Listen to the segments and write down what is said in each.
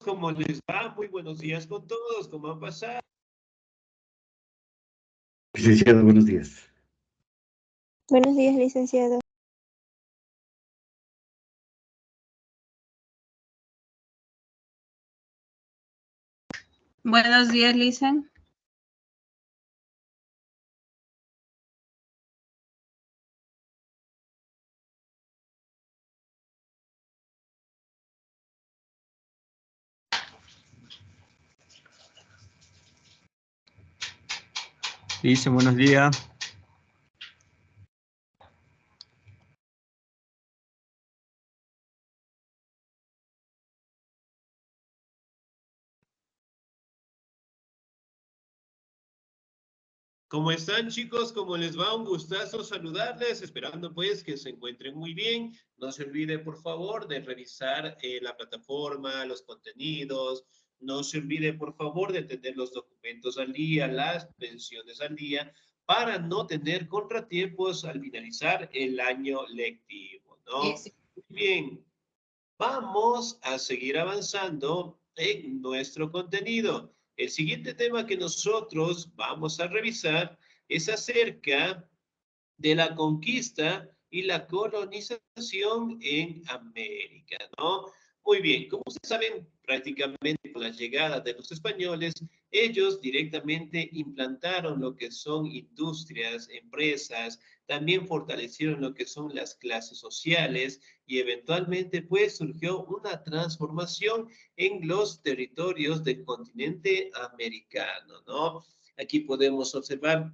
¿Cómo les va? Muy buenos días con todos. ¿Cómo han pasado? Licenciado, buenos días. Buenos días, licenciado. Buenos días, Licen. Licen, buenos días. ¿Cómo están, chicos? ¿Cómo les va? Un gustazo saludarles, esperando pues que se encuentren muy bien. No se olvide, por favor, de revisar la plataforma, los contenidos. No se olvide, por favor, de tener los documentos al día, las pensiones al día, para no tener contratiempos al finalizar el año lectivo, ¿no? Muy bien, vamos a seguir avanzando en nuestro contenido. El siguiente tema que nosotros vamos a revisar es acerca de la conquista y la colonización en América, ¿no? Muy bien, como ustedes saben, prácticamente con la llegada de los españoles, ellos directamente implantaron lo que son industrias, empresas, también fortalecieron lo que son las clases sociales y eventualmente pues surgió una transformación en los territorios del continente americano, ¿no? Aquí podemos observar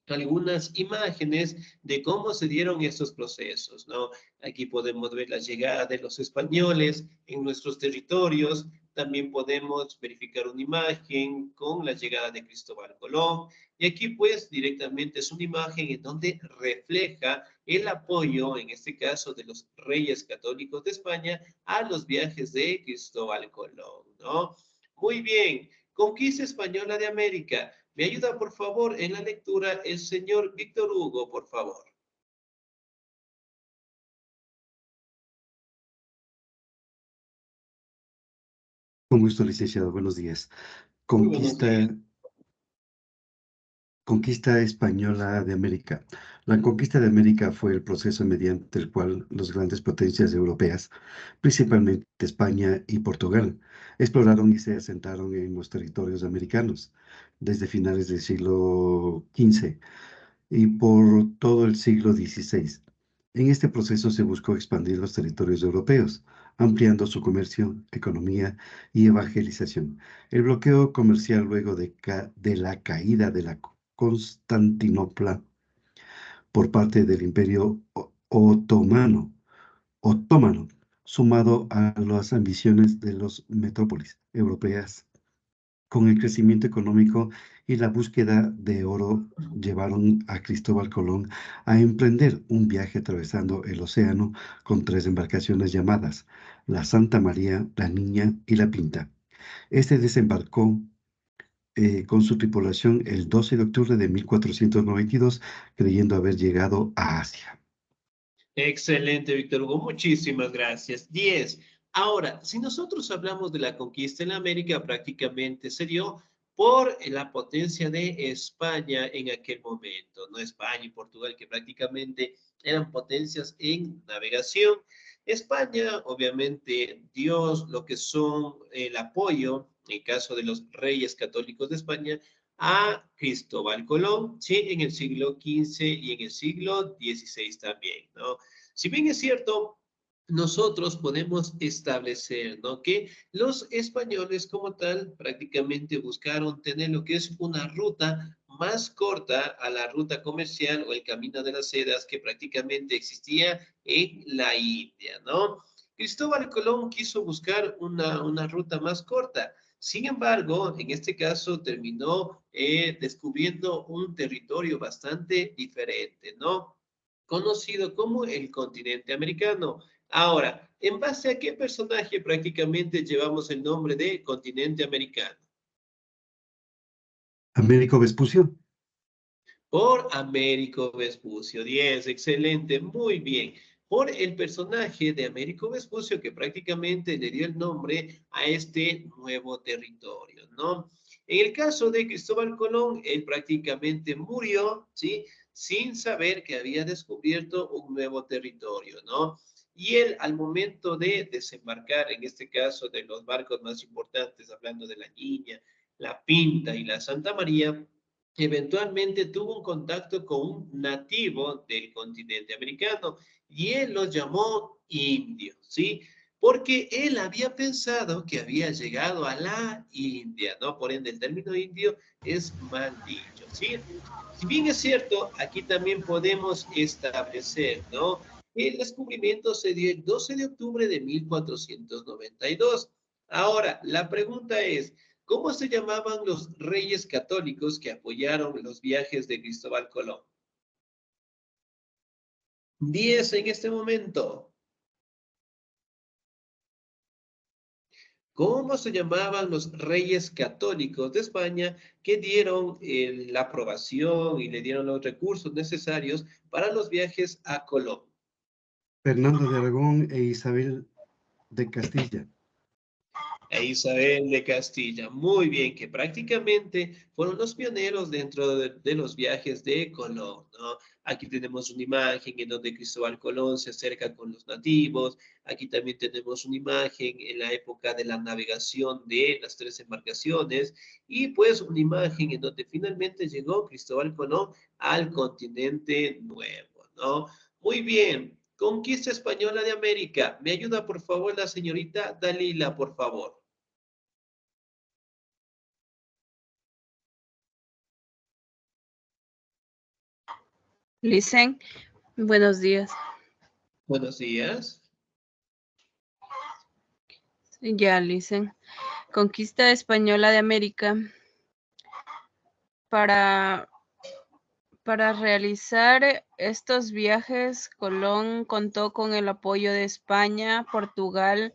algunas imágenes de cómo se dieron estos procesos, ¿no? Aquí podemos ver la llegada de los españoles en nuestros territorios, también podemos verificar una imagen con la llegada de Cristóbal Colón, y aquí pues directamente es una imagen en donde refleja el apoyo, en este caso de los reyes católicos de España, a los viajes de Cristóbal Colón, ¿no? Muy bien, conquista española de América. Me ayuda, por favor, en la lectura el señor Víctor Hugo, por favor. Con gusto, licenciado, buenos días. Muy buenos días. Conquista española de América. La conquista de América fue el proceso mediante el cual las grandes potencias europeas, principalmente España y Portugal, exploraron y se asentaron en los territorios americanos desde finales del siglo XV y por todo el siglo XVI. En este proceso se buscó expandir los territorios europeos, ampliando su comercio, economía y evangelización. El bloqueo comercial luego de la caída de la Constantinopla por parte del Imperio Otomano, sumado a las ambiciones de las metrópolis europeas con el crecimiento económico y la búsqueda de oro, llevaron a Cristóbal Colón a emprender un viaje atravesando el océano con 3 embarcaciones llamadas la Santa María, la Niña y la Pinta. Este desembarcó con su tripulación el 12 de octubre de 1492, creyendo haber llegado a Asia. Excelente, Víctor Hugo. Muchísimas gracias. 10. Ahora, si nosotros hablamos de la conquista en América, prácticamente se dio por la potencia de España en aquel momento, ¿no? España y Portugal, que prácticamente eran potencias en navegación. España, obviamente, dio lo que son el apoyo, en el caso de los reyes católicos de España, a Cristóbal Colón, ¿sí? En el siglo XV y en el siglo XVI también, ¿no? Si bien es cierto, nosotros podemos establecer, ¿no? Que los españoles como tal prácticamente buscaron tener lo que es una ruta más corta a la ruta comercial o el camino de las sedas que prácticamente existía en la India, ¿no? Cristóbal Colón quiso buscar una ruta más corta. Sin embargo, en este caso terminó descubriendo un territorio bastante diferente, ¿no? Conocido como el continente americano. Ahora, ¿en base a qué personaje prácticamente llevamos el nombre de continente americano? Américo Vespucio. Por Américo Vespucio. 10, excelente, muy bien. por el personaje de Américo Vespucio que prácticamente le dio el nombre a este nuevo territorio, ¿no? En el caso de Cristóbal Colón, él prácticamente murió, ¿sí? Sin saber que había descubierto un nuevo territorio, ¿no? Y él, al momento de desembarcar, en este caso de los barcos más importantes, hablando de la Niña, la Pinta y la Santa María, eventualmente tuvo un contacto con un nativo del continente americano y él lo llamó indio, ¿sí? Porque él había pensado que había llegado a la India, ¿no? Por ende, el término indio es mal dicho, ¿sí? Si bien es cierto, aquí también podemos establecer, ¿no? El descubrimiento se dio el 12 de octubre de 1492. Ahora, la pregunta es, ¿cómo se llamaban los reyes católicos que apoyaron los viajes de Cristóbal Colón? 10 en este momento. ¿Cómo se llamaban los reyes católicos de España que dieron la aprobación y le dieron los recursos necesarios para los viajes a Colón? Fernando de Aragón e Isabel de Castilla. E Isabel de Castilla, muy bien, que prácticamente fueron los pioneros dentro de los viajes de Colón, ¿no? Aquí tenemos una imagen en donde Cristóbal Colón se acerca con los nativos, aquí también tenemos una imagen en la época de la navegación de las 3 embarcaciones, y pues una imagen en donde finalmente llegó Cristóbal Colón al continente nuevo, ¿no? Muy bien, conquista española de América. ¿Me ayuda por favor la señorita Dalila, por favor? Licen, buenos días. Buenos días. Ya, Licen. Conquista española de América. Para realizar estos viajes, Colón contó con el apoyo de España, Portugal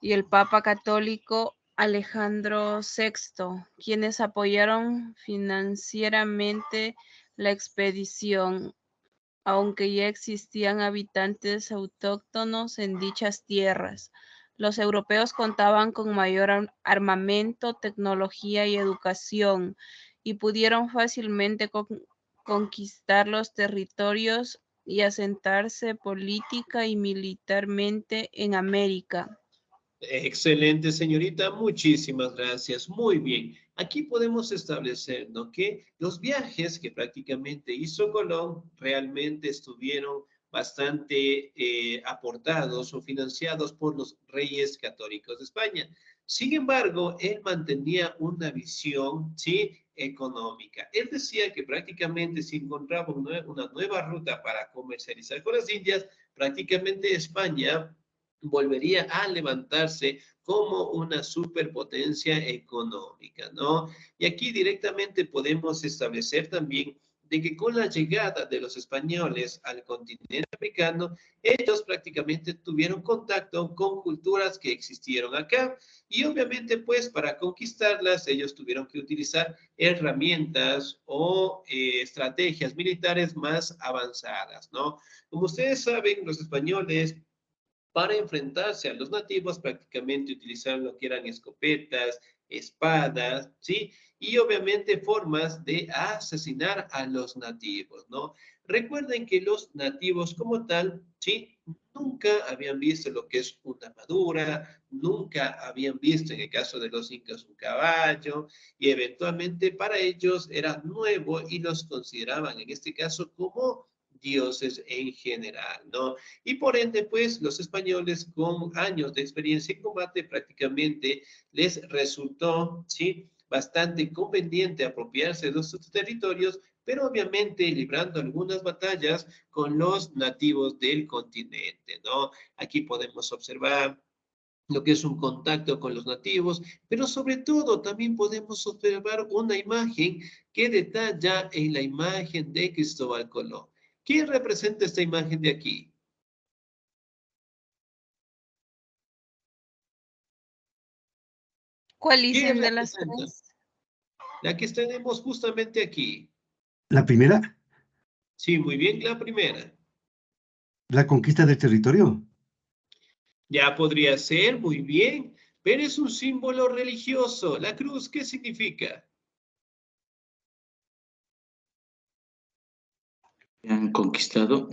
y el Papa Católico Alejandro VI, quienes apoyaron financieramente la expedición, aunque ya existían habitantes autóctonos en dichas tierras. Los europeos contaban con mayor armamento, tecnología y educación, y pudieron fácilmente conquistar los territorios y asentarse política y militarmente en América. Excelente, señorita. Muchísimas gracias. Muy bien. Aquí podemos establecer, ¿no?, que los viajes que prácticamente hizo Colón realmente estuvieron bastante aportados o financiados por los reyes católicos de España. Sin embargo, él mantenía una visión, ¿sí?, económica. Él decía que prácticamente si encontraba una nueva ruta para comercializar con las Indias, prácticamente España volvería a levantarse como una superpotencia económica, ¿no? Y aquí directamente podemos establecer también de que con la llegada de los españoles al continente africano, ellos prácticamente tuvieron contacto con culturas que existieron acá y obviamente pues para conquistarlas ellos tuvieron que utilizar herramientas o estrategias militares más avanzadas, ¿no? Como ustedes saben, los españoles para enfrentarse a los nativos prácticamente utilizaron lo que eran escopetas, espadas, ¿sí? Y obviamente formas de asesinar a los nativos, ¿no? Recuerden que los nativos como tal, ¿sí?, nunca habían visto lo que es una armadura, nunca habían visto en el caso de los incas un caballo, y eventualmente para ellos era nuevo y los consideraban en este caso como dioses en general, ¿no? Y por ende, pues, los españoles con años de experiencia en combate prácticamente les resultó, ¿sí?, bastante conveniente apropiarse de sus territorios, pero obviamente librando algunas batallas con los nativos del continente, ¿no? Aquí podemos observar lo que es un contacto con los nativos, pero sobre todo también podemos observar una imagen que detalla en la imagen de Cristóbal Colón. ¿Qué representa esta imagen de aquí? ¿Cuál ¿Qué dicen de las representa? tres? La que tenemos justamente aquí. La primera, Sí, muy bien, la primera. La conquista del territorio. Ya podría ser, muy bien, pero es un símbolo religioso. La cruz, ¿qué significa? Han conquistado.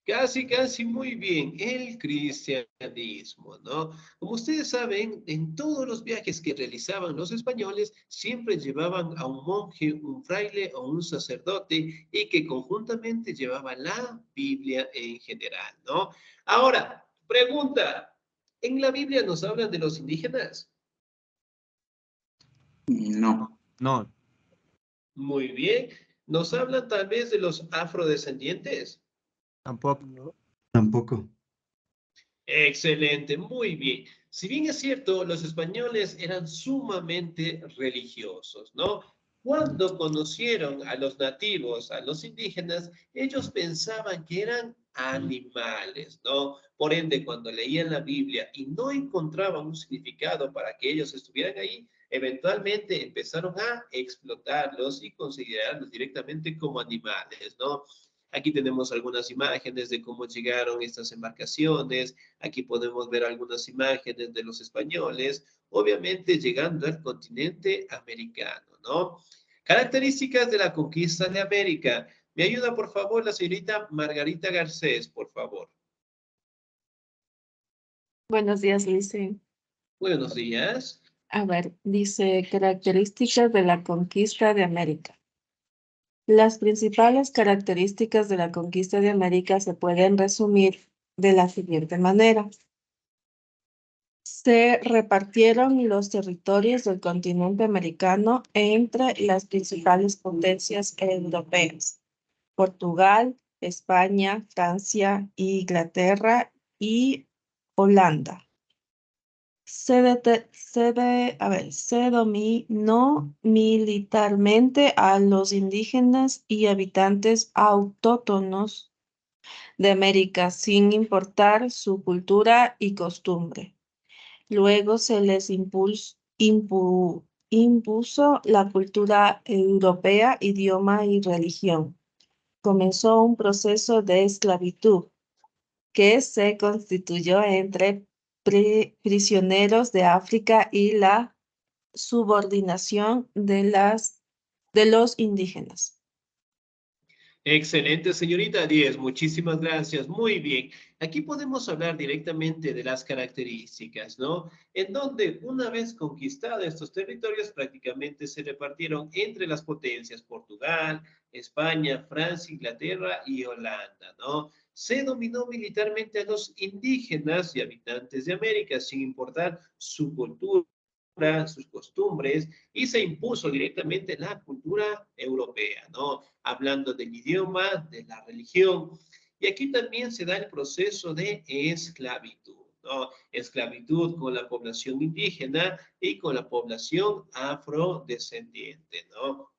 Casi, casi muy bien, el cristianismo, ¿no? Como ustedes saben, en todos los viajes que realizaban los españoles, siempre llevaban a un monje, un fraile o un sacerdote y que conjuntamente llevaban la Biblia en general, ¿no? Ahora, pregunta, ¿en la Biblia nos hablan de los indígenas? No. No. Muy bien. ¿Nos hablan tal vez de los afrodescendientes? Tampoco. Tampoco. Excelente, muy bien. Si bien es cierto, los españoles eran sumamente religiosos, ¿no? Cuando conocieron a los nativos, a los indígenas, ellos pensaban que eran animales, ¿no? Por ende, cuando leían la Biblia y no encontraban un significado para que ellos estuvieran ahí, eventualmente empezaron a explotarlos y considerarlos directamente como animales, ¿no? Aquí tenemos algunas imágenes de cómo llegaron estas embarcaciones. Aquí podemos ver algunas imágenes de los españoles, obviamente llegando al continente americano, ¿no? Características de la conquista de América. Me ayuda, por favor, la señorita Margarita Garcés, por favor. Buenos días, Lice. Buenos días. A ver, dice características de la conquista de América. Las principales características de la conquista de América se pueden resumir de la siguiente manera. Se repartieron los territorios del continente americano entre las principales potencias europeas: Portugal, España, Francia, Inglaterra y Holanda. Se dominó militarmente a los indígenas y habitantes autóctonos de América sin importar su cultura y costumbre. Luego se les impuso la cultura europea, idioma y religión. Comenzó un proceso de esclavitud que se constituyó entre prisioneros de África y la subordinación de los indígenas. Excelente, señorita Díez, muchísimas gracias. Muy bien. Aquí podemos hablar directamente de las características, ¿no? En donde una vez conquistados estos territorios prácticamente se repartieron entre las potencias Portugal, España, Francia, Inglaterra y Holanda, ¿no? Se dominó militarmente a los indígenas y habitantes de América sin importar su cultura, sus costumbres, y se impuso directamente la cultura europea, ¿no? Hablando del idioma, de la religión. Y aquí también se da el proceso de esclavitud, ¿no? Esclavitud con la población indígena y con la población afrodescendiente, ¿no?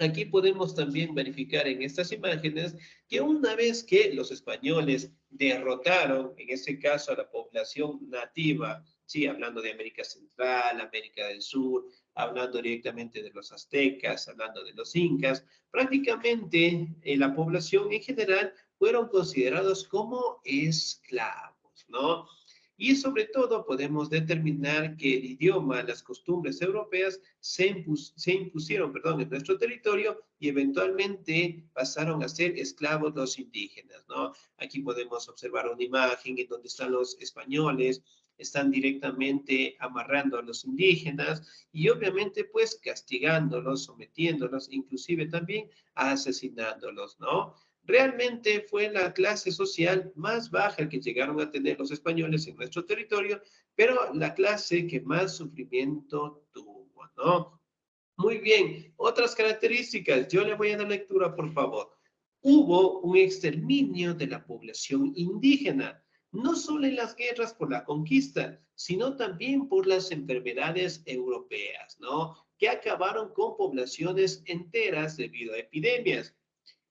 Aquí podemos también verificar en estas imágenes que una vez que los españoles derrotaron, en este caso a la población nativa, sí, hablando de América Central, América del Sur, hablando directamente de los aztecas, hablando de los incas, prácticamente la población en general fueron considerados como esclavos, ¿no? Y sobre todo podemos determinar que el idioma, las costumbres europeas se impusieron, perdón, en nuestro territorio y eventualmente pasaron a ser esclavos los indígenas, ¿no? Aquí podemos observar una imagen en donde están los españoles, están directamente amarrando a los indígenas y obviamente pues castigándolos, sometiéndolos, inclusive también asesinándolos, ¿no? Realmente fue la clase social más baja que llegaron a tener los españoles en nuestro territorio, pero la clase que más sufrimiento tuvo, ¿no? Muy bien, otras características, yo le voy a dar lectura, por favor. Hubo un exterminio de la población indígena, no solo en las guerras por la conquista, sino también por las enfermedades europeas, ¿no? Que acabaron con poblaciones enteras debido a epidemias.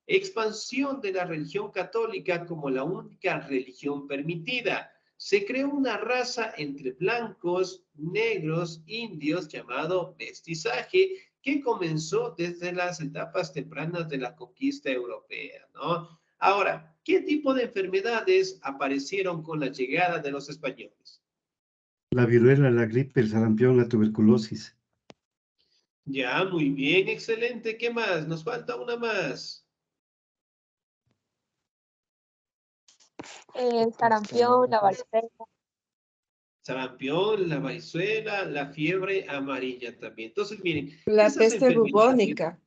Expansión de la religión católica como la única religión permitida. Se creó una raza entre blancos, negros, indios llamado mestizaje que comenzó desde las etapas tempranas de la conquista europea, ¿no? Ahora, ¿Qué tipo de enfermedades aparecieron con la llegada de los españoles? La viruela, la gripe, el sarampión, la tuberculosis. Ya, muy bien, excelente. ¿Qué más? Nos falta una más. El sarampión, la varicela. Sarampión, la varicela, la fiebre amarilla también. Entonces, miren, La esas peste enfermedades bubónica.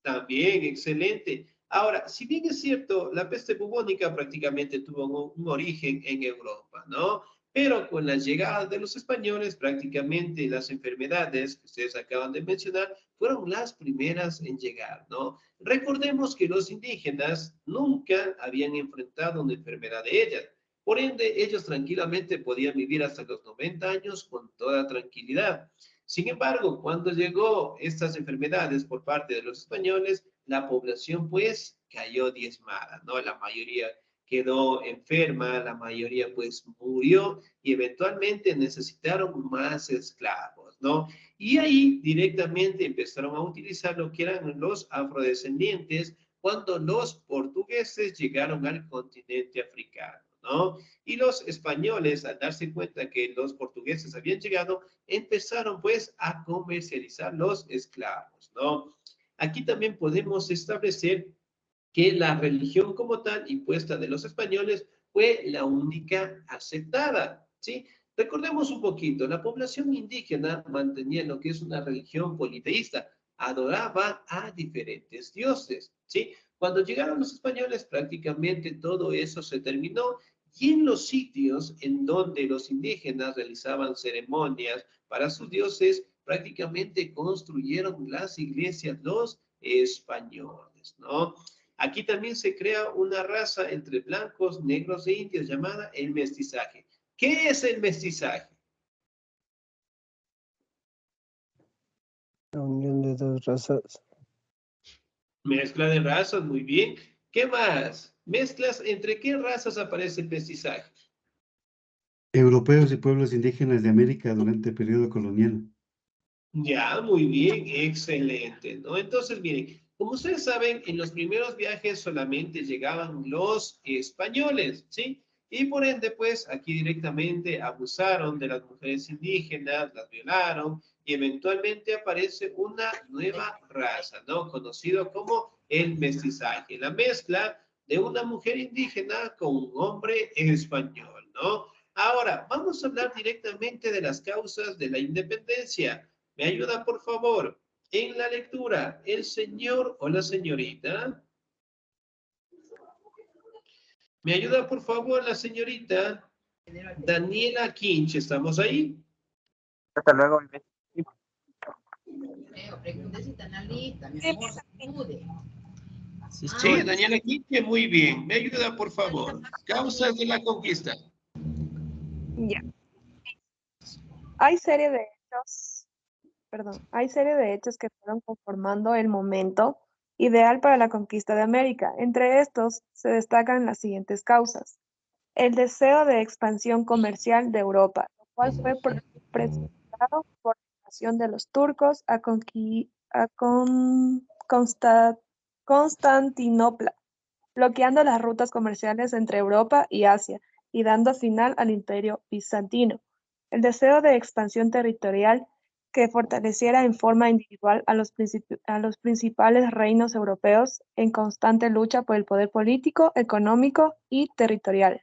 también, excelente. Ahora, si bien es cierto, la peste bubónica prácticamente tuvo un origen en Europa, ¿no? Pero con la llegada de los españoles, prácticamente las enfermedades que ustedes acaban de mencionar fueron las primeras en llegar, ¿no? Recordemos que los indígenas nunca habían enfrentado una enfermedad de ellas. Por ende, ellos tranquilamente podían vivir hasta los 90 años con toda tranquilidad. Sin embargo, cuando llegó estas enfermedades por parte de los españoles, la población pues cayó diezmada, ¿no? La mayoría quedó enferma, la mayoría pues murió y eventualmente necesitaron más esclavos, ¿no? Y ahí directamente empezaron a utilizar lo que eran los afrodescendientes cuando los portugueses llegaron al continente africano, ¿no? Y los españoles, al darse cuenta que los portugueses habían llegado, empezaron pues a comercializar los esclavos, ¿no? Aquí también podemos establecer que la religión como tal impuesta de los españoles fue la única aceptada, ¿sí? Recordemos un poquito, la población indígena mantenía lo que es una religión politeísta, adoraba a diferentes dioses, ¿sí? Cuando llegaron los españoles prácticamente todo eso se terminó y en los sitios en donde los indígenas realizaban ceremonias para sus dioses, prácticamente construyeron las iglesias los españoles, ¿no? Aquí también se crea una raza entre blancos, negros e indios llamada el mestizaje. ¿Qué es el mestizaje? La unión de dos razas. Mezcla de razas, muy bien. ¿Qué más? Mezclas, ¿entre qué razas aparece el mestizaje? Europeos y pueblos indígenas de América durante el periodo colonial. Ya, muy bien, excelente, ¿no? Entonces, miren, como ustedes saben, en los primeros viajes solamente llegaban los españoles, ¿sí? Y por ende, pues, aquí directamente abusaron de las mujeres indígenas, las violaron, y eventualmente aparece una nueva raza, ¿no? Conocido como el mestizaje, la mezcla de una mujer indígena con un hombre español, ¿no? Ahora, vamos a hablar directamente de las causas de la independencia. ¿Me ayuda, por favor? En la lectura, el señor o la señorita. ¿Me ayuda, por favor, la señorita Daniela Quinch? ¿Estamos ahí? Hasta luego. Sí, Daniela Quinche, muy bien. ¿Me ayuda, por favor? Causas de la conquista. Ya. Hay serie de hechos que fueron conformando el momento ideal para la conquista de América. Entre estos se destacan las siguientes causas. El deseo de expansión comercial de Europa, lo cual fue precipitado por la invasión de los turcos a Constantinopla, bloqueando las rutas comerciales entre Europa y Asia y dando final al Imperio bizantino. El deseo de expansión territorial que fortaleciera en forma individual a los principales reinos europeos en constante lucha por el poder político, económico y territorial.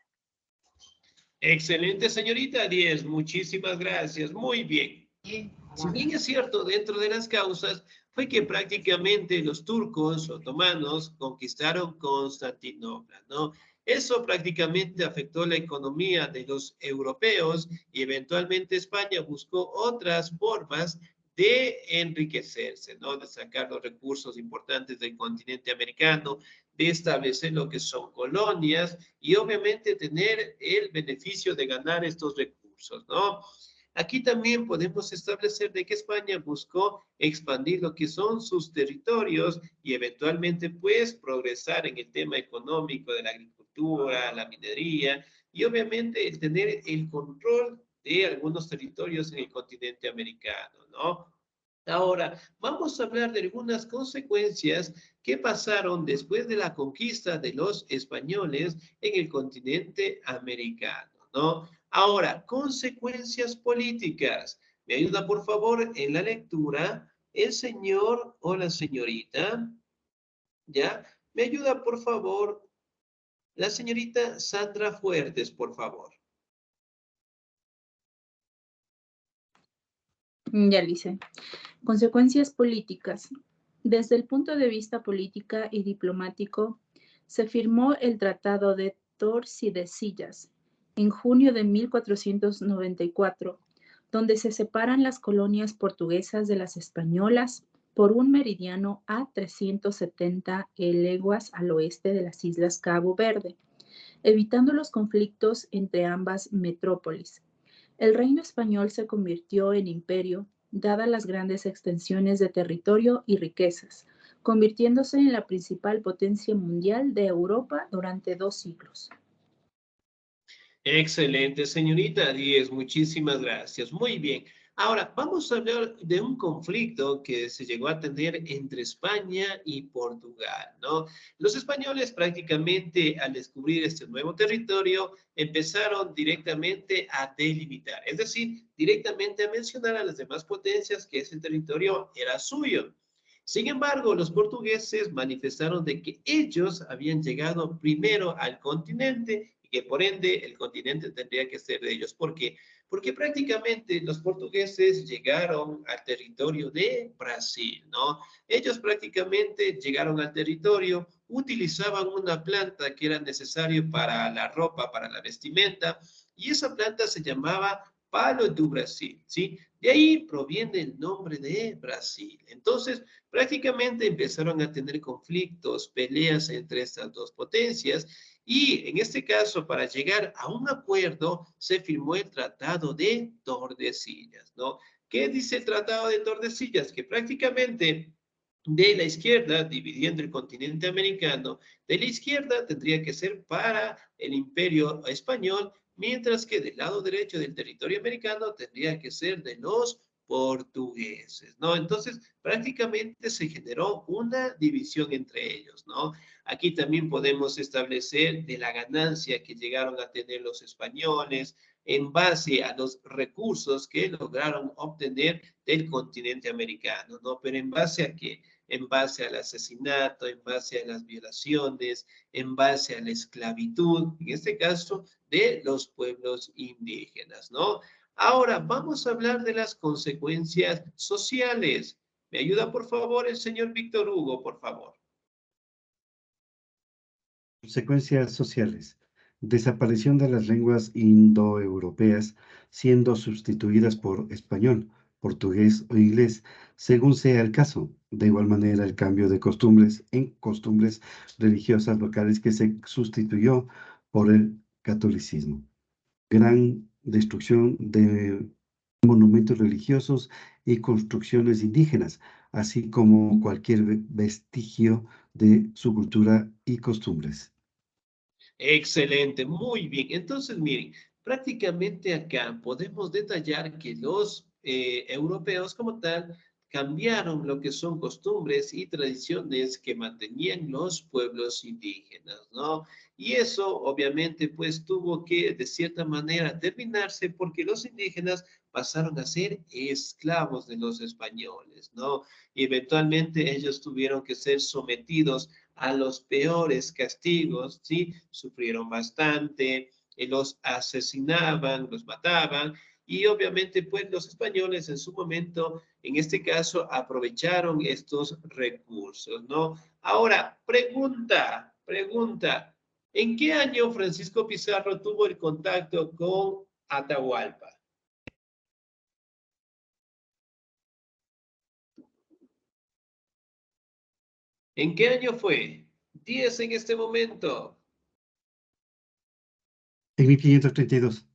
Excelente, señorita 10. Muchísimas gracias. Muy bien. Si bien es cierto, dentro de las causas fue que prácticamente los turcos otomanos conquistaron Constantinopla, ¿no? Eso prácticamente afectó la economía de los europeos y eventualmente España buscó otras formas de enriquecerse, ¿no? De sacar los recursos importantes del continente americano, de establecer lo que son colonias y obviamente tener el beneficio de ganar estos recursos, ¿no? Aquí también podemos establecer de que España buscó expandir lo que son sus territorios y eventualmente pues progresar en el tema económico de la agricultura, la minería y obviamente el tener el control de algunos territorios en el continente americano, ¿no? Ahora, vamos a hablar de algunas consecuencias que pasaron después de la conquista de los españoles en el continente americano, ¿no? Ahora, consecuencias políticas. ¿Me ayuda, por favor, en la lectura el señor o la señorita? ¿Ya? ¿Me ayuda, por favor, la señorita Sandra Fuertes, por favor? Ya lo hice. Consecuencias políticas. Desde el punto de vista política y diplomático, se firmó el Tratado de Tordesillas en junio de 1494, donde se separan las colonias portuguesas de las españolas por un meridiano a 370 leguas al oeste de las Islas Cabo Verde, evitando los conflictos entre ambas metrópolis. El reino español se convirtió en imperio, dadas las grandes extensiones de territorio y riquezas, convirtiéndose en la principal potencia mundial de Europa durante 2 siglos. Excelente, señorita Díez, muchísimas gracias. Muy bien. Ahora, vamos a hablar de un conflicto que se llegó a tener entre España y Portugal, ¿no? Los españoles prácticamente al descubrir este nuevo territorio empezaron directamente a delimitar, es decir, directamente a mencionar a las demás potencias que ese territorio era suyo. Sin embargo, los portugueses manifestaron de que ellos habían llegado primero al continente y que por ende el continente tendría que ser de ellos. ¿Por qué? Porque prácticamente los portugueses llegaron al territorio de Brasil, ¿no? Ellos prácticamente llegaron al territorio, utilizaban una planta que era necesario para la ropa, para la vestimenta, y esa planta se llamaba palo do Brasil, ¿sí? De ahí proviene el nombre de Brasil. Entonces, prácticamente empezaron a tener conflictos, peleas entre estas dos potencias y en este caso para llegar a un acuerdo se firmó el Tratado de Tordesillas, ¿no? ¿Qué dice el Tratado de Tordesillas? Que prácticamente de la izquierda, dividiendo el continente americano, de la izquierda tendría que ser para el imperio español, mientras que del lado derecho del territorio americano tendría que ser de los portugueses, ¿no? Entonces, prácticamente se generó una división entre ellos, ¿no? Aquí también podemos establecer de la ganancia que llegaron a tener los españoles en base a los recursos que lograron obtener del continente americano, ¿no? Pero en base a qué? En base al asesinato, en base a las violaciones, en base a la esclavitud, en este caso, de los pueblos indígenas, ¿no? Ahora, vamos a hablar de las consecuencias sociales. ¿Me ayuda, por favor, el señor Víctor Hugo, por favor? Consecuencias sociales. Desaparición de las lenguas indoeuropeas siendo sustituidas por español, portugués o inglés, según sea el caso. De igual manera, el cambio de costumbres en costumbres religiosas locales que se sustituyó por el catolicismo. Gran destrucción de monumentos religiosos y construcciones indígenas, así como cualquier vestigio de su cultura y costumbres. Excelente, muy bien. Entonces, miren, prácticamente acá podemos detallar que los europeos como tal cambiaron lo que son costumbres y tradiciones que mantenían los pueblos indígenas, ¿no? Y eso obviamente pues tuvo que de cierta manera terminarse porque los indígenas pasaron a ser esclavos de los españoles, ¿no? Y eventualmente ellos tuvieron que ser sometidos a los peores castigos, ¿sí? Sufrieron bastante, los asesinaban, los mataban, y obviamente pues los españoles en su momento, en este caso, aprovecharon estos recursos, ¿no? Ahora, pregunta, ¿en qué año Francisco Pizarro tuvo el contacto con Atahualpa? ¿En qué año fue? 10 en este momento. En 1532.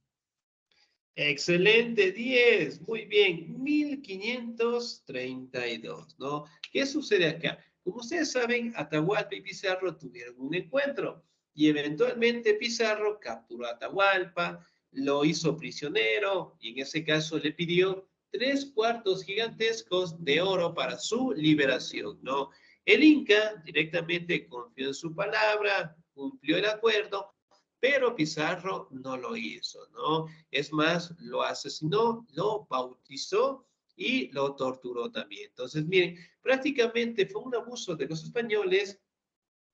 Excelente, 10. Muy bien, 1532, ¿no? ¿Qué sucede acá? Como ustedes saben, Atahualpa y Pizarro tuvieron un encuentro y eventualmente Pizarro capturó a Atahualpa, lo hizo prisionero y en ese caso le pidió 3 cuartos gigantescos de oro para su liberación, ¿no? El Inca directamente confió en su palabra, cumplió el acuerdo, pero Pizarro no lo hizo, ¿no? Es más, lo asesinó, lo bautizó y lo torturó también. Entonces, miren, prácticamente fue un abuso de los españoles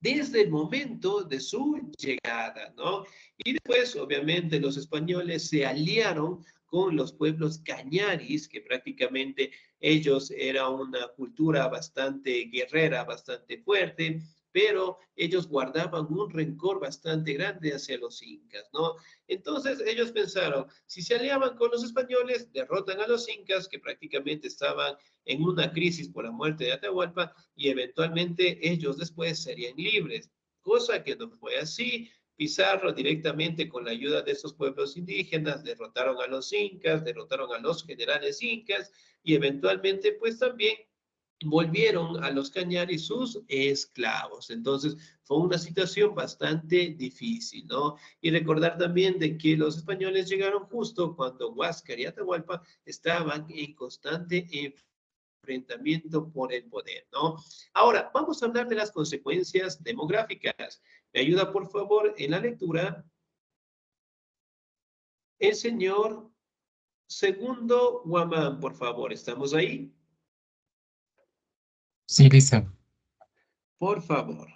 desde el momento de su llegada, ¿no? Y después, obviamente, los españoles se aliaron con los pueblos cañaris, que prácticamente ellos eran una cultura bastante guerrera, bastante fuerte, pero ellos guardaban un rencor bastante grande hacia los incas, ¿no? Entonces ellos pensaron, si se aliaban con los españoles, derrotan a los incas, que prácticamente estaban en una crisis por la muerte de Atahualpa, y eventualmente ellos después serían libres, cosa que no fue así. Pizarro directamente con la ayuda de esos pueblos indígenas derrotaron a los incas, derrotaron a los generales incas y eventualmente pues también volvieron a los cañaris sus esclavos. Entonces fue una situación bastante difícil, ¿no? Y recordar también de que los españoles llegaron justo cuando Huáscar y Atahualpa estaban en constante enfrentamiento por el poder, ¿no? Ahora, vamos a hablar de las consecuencias demográficas. ¿Me ayuda, por favor, en la lectura? El señor Segundo Guamán, por favor. ¿Estamos ahí? Sí, dice, Por favor.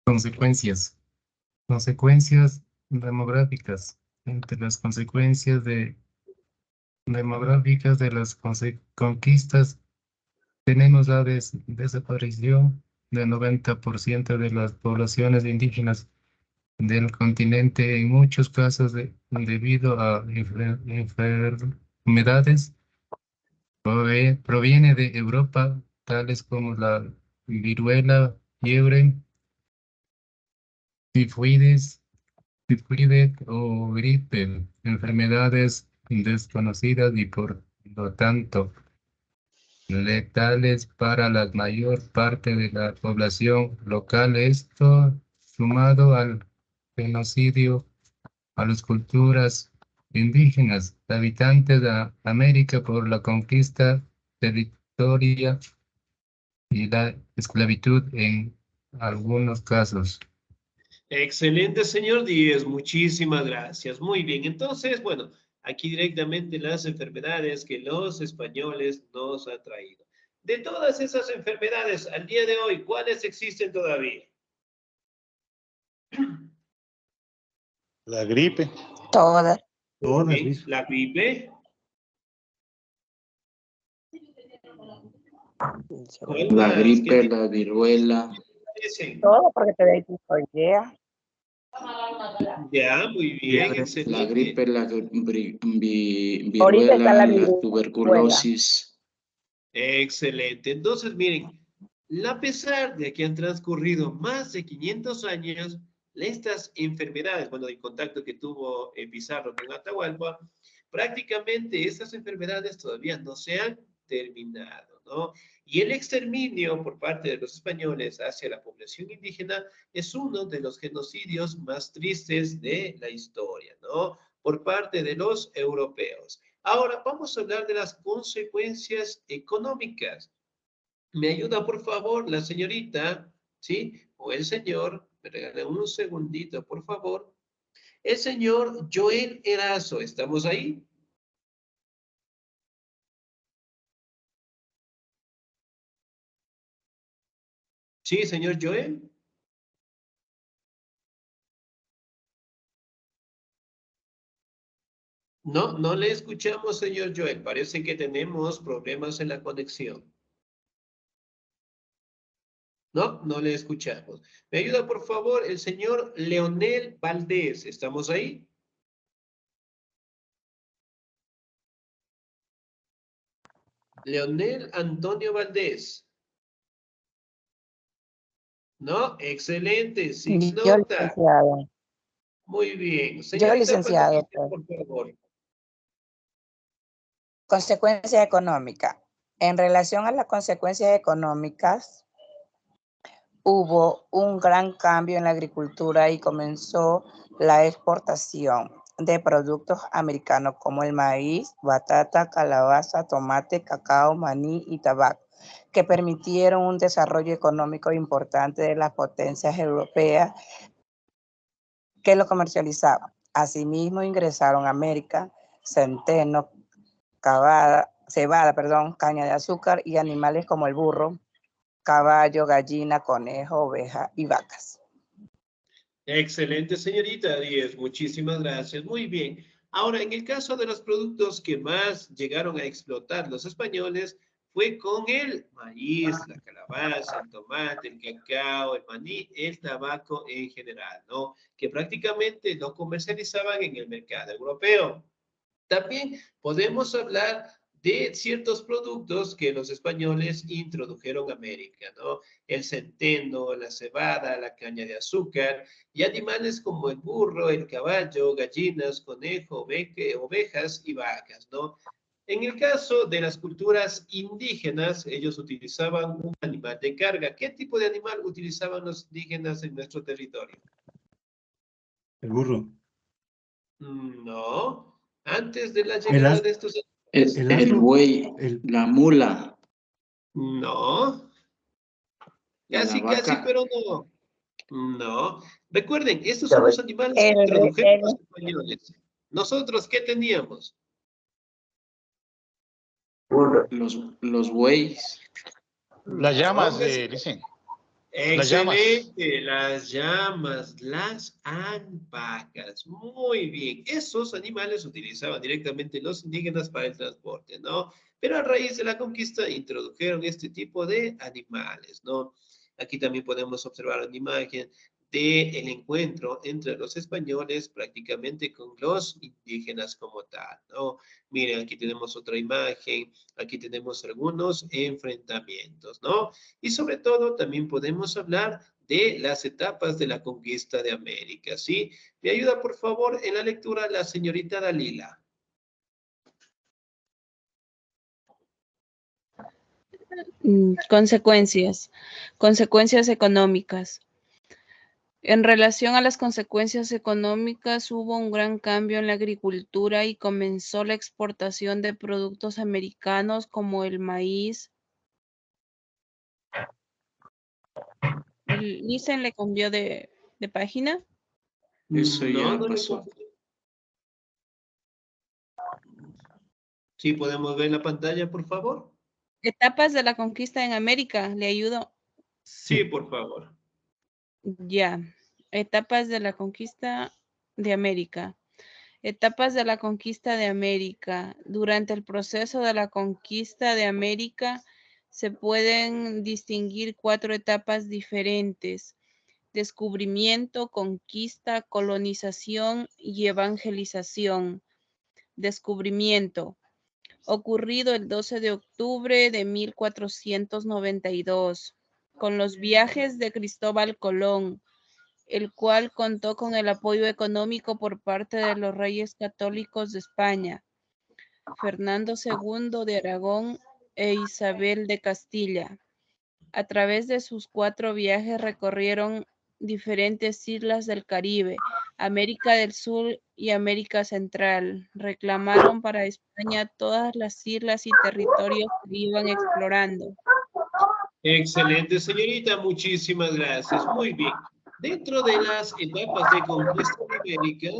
consecuencias. Consecuencias demográficas. Entre las consecuencias demográficas de las conquistas tenemos la desaparición del 90% de las poblaciones indígenas del continente, en muchos casos debido a enfermedades proviene de Europa, tales como la viruela, fiebre, tifoides, tifoide o gripe, enfermedades desconocidas y por lo tanto letales para la mayor parte de la población local. Esto, sumado al genocidio a las culturas indígenas, habitantes de América por la conquista territorial y la esclavitud en algunos casos. Excelente, señor Díez. Muchísimas gracias. Muy bien. Entonces, bueno, aquí directamente las enfermedades que los españoles nos han traído. De todas esas enfermedades, al día de hoy, ¿cuáles existen todavía? La gripe. Todas. Todas, Bien, la gripe. ¿Cuál La más? gripe, ¿Qué la viruela. dicen? Todo porque te da tifoidea. Ya, muy bien, La excelente. gripe, la Ahorita está viruela, la la tuberculosis. Excelente. Entonces, miren, a pesar de que han transcurrido más de 500 años, estas enfermedades, bueno, el contacto que tuvo Pizarro con Atahualpa, prácticamente estas enfermedades todavía no se han terminado, ¿no? Y el exterminio por parte de los españoles hacia la población indígena es uno de los genocidios más tristes de la historia, ¿no? Por parte de los europeos. Ahora vamos a hablar de las consecuencias económicas. ¿Me ayuda, por favor, la señorita, sí? O el señor, me regala un segundito, por favor. El señor Joel Erazo, ¿estamos ahí? Sí, señor Joel. No, no le escuchamos, señor Joel. Parece que tenemos problemas en la conexión. No, no le escuchamos. ¿Me ayuda, por favor, el señor Leonel Valdés? ¿Estamos ahí? Leonel Antonio Valdés. No, excelente, sin Yo, nota. licenciado. Muy bien. Yo, Señorita licenciado. Patricia, por favor. Consecuencia económica. En relación a las consecuencias económicas, hubo un gran cambio en la agricultura y comenzó la exportación. de productos americanos como el maíz, batata, calabaza, tomate, cacao, maní y tabaco, que permitieron un desarrollo económico importante de las potencias europeas que lo comercializaban. Asimismo, ingresaron a América centeno, cebada, caña de azúcar y animales como el burro, caballo, gallina, conejo, oveja y vacas. Excelente, señorita Díez. Muchísimas gracias. Muy bien. Ahora, en el caso de los productos que más llegaron a explotar los españoles, fue con el maíz, la calabaza, el tomate, el cacao, el maní, el tabaco en general, ¿no? Que prácticamente lo comercializaban en el mercado europeo. También podemos hablar de ciertos productos que los españoles introdujeron a América, ¿no? El centeno, la cebada, la caña de azúcar y animales como el burro, el caballo, gallinas, conejo, ovejas y vacas, ¿no? En el caso de las culturas indígenas, ellos utilizaban un animal de carga. ¿Qué tipo de animal utilizaban los indígenas en nuestro territorio? El burro. No. Antes de la El llegada as- de estos... el El asno. buey, El, la mula, No. la Casi, vaca. pero no. No. Recuerden, estos son los animales que El, introdujeron el, los españoles. Nosotros, ¿qué teníamos? Los bueyes, Las No, llamas, casi. dicen. Las llamas. Excelente, las llamas, las alpacas, muy bien. Esos animales utilizaban directamente los indígenas para el transporte, ¿no? Pero a raíz de la conquista introdujeron este tipo de animales, ¿no? Aquí también podemos observar una imagen del encuentro entre los españoles prácticamente con los indígenas como tal, ¿no? Miren, aquí tenemos otra imagen, aquí tenemos algunos enfrentamientos, ¿no? Y sobre todo también podemos hablar de las etapas de la conquista de América, ¿sí? ¿Me ayuda, por favor, en la lectura la señorita Dalila? Consecuencias. Consecuencias económicas. En relación a las consecuencias económicas, hubo un gran cambio en la agricultura y comenzó la exportación de productos americanos como el maíz. ¿El Listen le cambió de página? eso No, ya no le pasó. confundo. Sí, podemos ver la pantalla, por favor. Etapas de la conquista en América, ¿le ayudo? Sí, por favor. Ya. Etapas de la conquista de América. Etapas de la conquista de América. Durante el proceso de la conquista de América se pueden distinguir 4 etapas diferentes: descubrimiento, conquista, colonización y evangelización. Descubrimiento. Ocurrido el 12 de octubre de 1492, con los viajes de Cristóbal Colón, el cual contó con el apoyo económico por parte de los reyes católicos de España, Fernando II de Aragón e Isabel de Castilla. A través de sus 4 viajes recorrieron diferentes islas del Caribe, América del Sur y América Central. Reclamaron para España todas las islas y territorios que iban explorando. Excelente, señorita. Muchísimas gracias. Muy bien. Dentro de las etapas de conquista de América,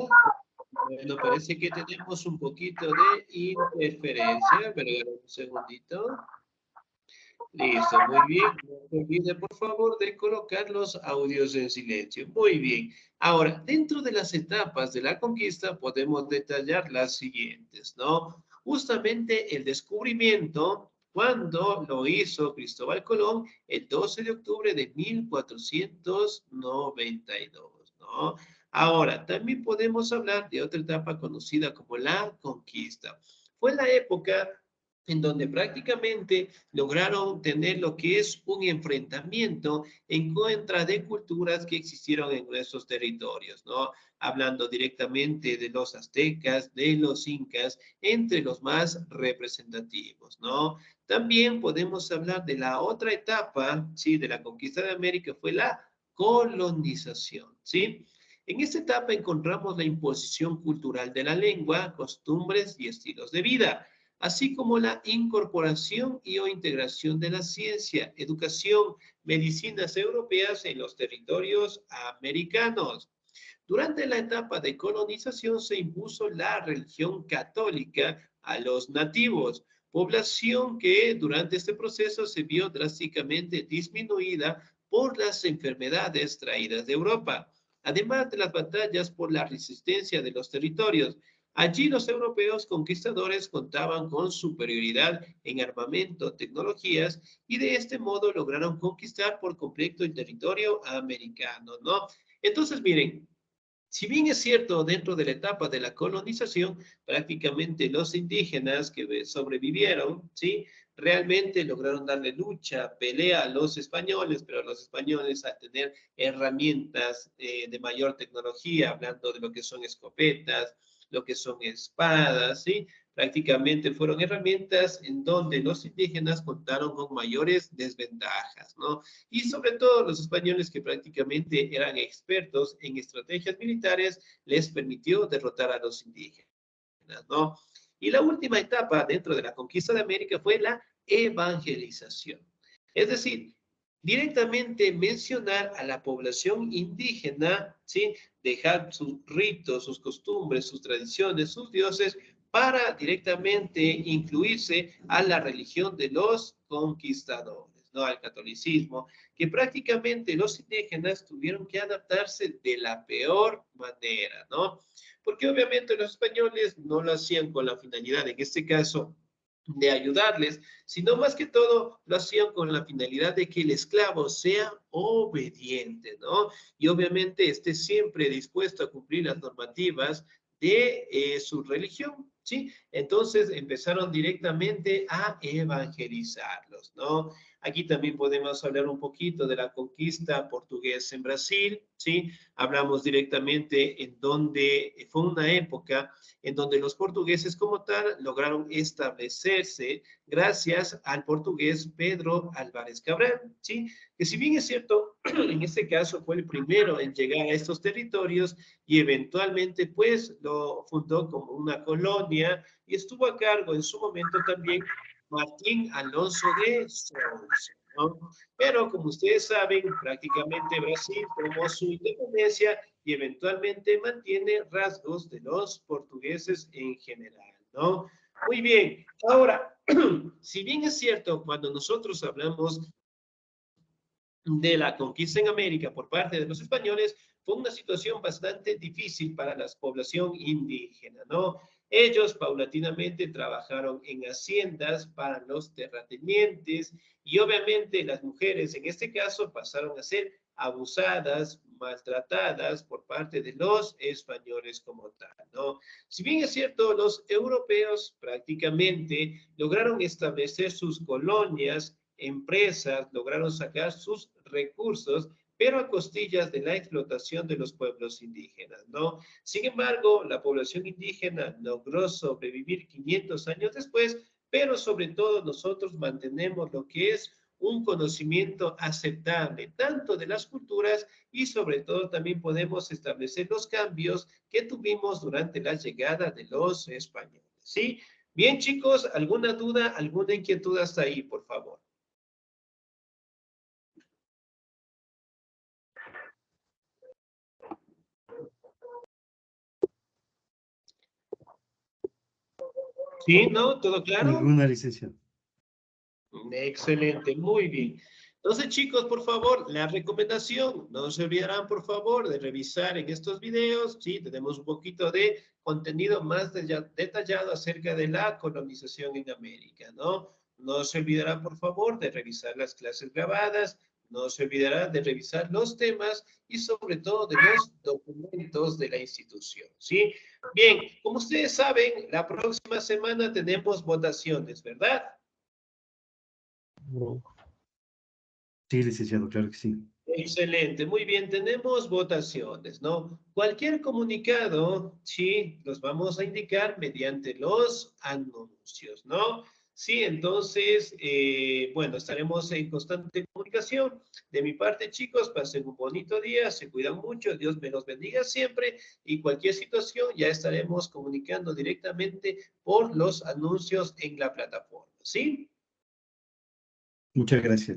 bueno, parece que tenemos un poquito de interferencia. Pero un segundito. Listo, muy bien. No se olvide, por favor, de colocar los audios en silencio. Muy bien. Ahora, dentro de las etapas de la conquista podemos detallar las siguientes, ¿no? Justamente el descubrimiento, cuando lo hizo Cristóbal Colón, el 12 de octubre de 1492, ¿no? Ahora, también podemos hablar de otra etapa conocida como la conquista. Fue la época en donde prácticamente lograron tener lo que es un enfrentamiento en contra de culturas que existieron en nuestros territorios, ¿no? Hablando directamente de los aztecas, de los incas, entre los más representativos, ¿no? También podemos hablar de la otra etapa, ¿sí? De la conquista de América, fue la colonización, ¿sí? En esta etapa encontramos la imposición cultural de la lengua, costumbres y estilos de vida, así como la incorporación y o integración de la ciencia, educación, medicinas europeas en los territorios americanos. Durante la etapa de colonización se impuso la religión católica a los nativos, población que durante este proceso se vio drásticamente disminuida por las enfermedades traídas de Europa, además de las batallas por la resistencia de los territorios. Allí los europeos conquistadores contaban con superioridad en armamento, tecnologías, y de este modo lograron conquistar por completo el territorio americano, ¿no? Entonces, miren, si bien es cierto, dentro de la etapa de la colonización, prácticamente los indígenas que sobrevivieron, ¿sí? Realmente lograron darle lucha, pelea a los españoles, pero los españoles al tener herramientas de mayor tecnología, hablando de lo que son escopetas, lo que son espadas, ¿sí? Prácticamente fueron herramientas en donde los indígenas contaron con mayores desventajas, ¿no? Y sobre todo los españoles, que prácticamente eran expertos en estrategias militares, les permitió derrotar a los indígenas, ¿no? Y la última etapa dentro de la conquista de América fue la evangelización. Es decir, directamente mencionar a la población indígena, ¿sí? Dejar sus ritos, sus costumbres, sus tradiciones, sus dioses, para directamente incluirse a la religión de los conquistadores, ¿no? Al catolicismo, que prácticamente los indígenas tuvieron que adaptarse de la peor manera, ¿no? Porque obviamente los españoles no lo hacían con la finalidad, en este caso, de ayudarles, sino más que todo lo hacían con la finalidad de que el esclavo sea obediente, ¿no? Y obviamente esté siempre dispuesto a cumplir las normativas de su religión, ¿sí? Entonces empezaron directamente a evangelizarlos, ¿no? Aquí también podemos hablar un poquito de la conquista portuguesa en Brasil, ¿sí? Hablamos directamente en donde fue una época en donde los portugueses como tal lograron establecerse gracias al portugués Pedro Álvares Cabral, ¿sí? Que si bien es cierto, en este caso fue el primero en llegar a estos territorios y eventualmente pues lo fundó como una colonia y estuvo a cargo en su momento también Martín Alonso de Sousa, ¿no? Pero como ustedes saben, prácticamente Brasil tomó su independencia y eventualmente mantiene rasgos de los portugueses en general, ¿no? Muy bien, ahora, si bien es cierto, cuando nosotros hablamos de la conquista en América por parte de los españoles, fue una situación bastante difícil para la población indígena, ¿no? Ellos paulatinamente trabajaron en haciendas para los terratenientes y obviamente las mujeres en este caso pasaron a ser abusadas, maltratadas por parte de los españoles como tal, ¿no? Si bien es cierto, los europeos prácticamente lograron establecer sus colonias, empresas, lograron sacar sus recursos, pero a costillas de la explotación de los pueblos indígenas, ¿no? Sin embargo, la población indígena logró sobrevivir 500 años después, pero sobre todo nosotros mantenemos lo que es un conocimiento aceptable, tanto de las culturas y sobre todo también podemos establecer los cambios que tuvimos durante la llegada de los españoles, ¿sí? Bien, chicos, ¿alguna duda, alguna inquietud hasta ahí, por favor? ¿Sí? ¿No? ¿Todo claro? Ninguna, licenciado. Excelente, muy bien. Entonces, chicos, por favor, la recomendación, no se olvidarán, por favor, de revisar en estos videos, sí, tenemos un poquito de contenido más detallado acerca de la colonización en América, ¿no? No se olvidarán, por favor, de revisar las clases grabadas, no se olvidarán de revisar los temas y sobre todo de los documentos de la institución, ¿sí? Bien, como ustedes saben, la próxima semana tenemos votaciones, ¿verdad? Sí, licenciado, claro que sí. Excelente, muy bien, tenemos votaciones, ¿no? Cualquier comunicado, sí, los vamos a indicar mediante los anuncios, ¿no? Sí, entonces, bueno, estaremos en constante comunicación. De mi parte, chicos, pasen un bonito día, se cuidan mucho, Dios me los bendiga siempre y cualquier situación ya estaremos comunicando directamente por los anuncios en la plataforma, ¿sí? Muchas gracias.